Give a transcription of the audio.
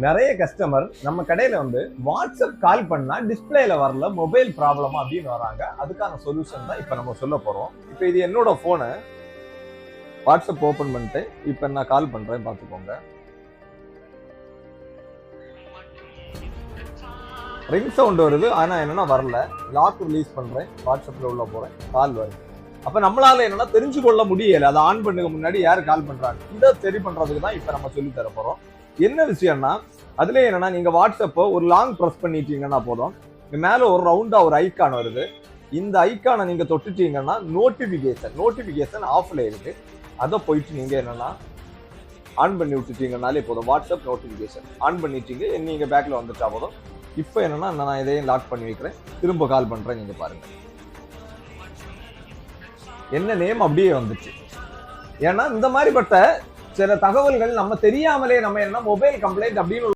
நிறைய கஸ்டமர் நம்ம கடையில வந்து வாட்ஸ்அப் கால் பண்ணா டிஸ்பிளேல வரல, மொபைல் ப்ராப்ளமா அப்படின்னு வராங்க. அதுக்கான சொல்யூஷன் தான் இப்ப நம்ம சொல்ல போறோம். இப்ப இது என்னோட போனு, வாட்ஸ்அப் ஓபன் பண்ணிட்டு இப்ப நான் கால் பண்றேன், பாத்துக்கோங்க. ரிங் சவுண்ட் வருது, ஆனா என்னன்னா வரல. லாக் ரிலீஸ் பண்றேன், வாட்ஸ்அப்ல உள்ள போறேன், கால் வருது. அப்ப நம்மளால என்னன்னா தெரிஞ்சு கொள்ள முடியல, அதை ஆன் பண்ணுங்க முன்னாடி யார் கால் பண்றாங்க. இதை சரி பண்றதுக்கு தான் இப்ப நம்ம சொல்லி தர போறோம். என்ன விஷயம்னா, அதுல என்னன்னா நீங்க வாட்ஸ்அப் ஒரு லாங் பிரஸ் பண்ணிட்டீங்கன்னா போதும், மேல ஒரு ரவுண்டா ஒரு ஐக்கான் வருது. இந்த ஐக்கானை நீங்க தொட்டுட்டீங்கன்னா நோட்டிபிகேஷன் ஆஃப்ல இருக்கு. அதை போயிட்டு நீங்க என்னன்னா ஆன் பண்ணி விட்டுட்டீங்கன்னாலே போதும். வாட்ஸ்அப் நோட்டிபிகேஷன் ஆன் பண்ணிட்டீங்க, நீங்க பேக்ல வந்துட்டா போதும். இப்போ என்னன்னா நான் இதையும் லாக் பண்ணி வைக்கிறேன், திரும்ப கால் பண்றேன். நீங்க பாருங்க என்ன நேம் அப்படியே வந்துச்சு. ஏன்னா இந்த மாதிரிப்பட்ட சில தகவல்கள் நம்ம தெரியாமலே நம்ம என்ன மொபைல் கம்ப்ளைண்ட் அப்படின்னு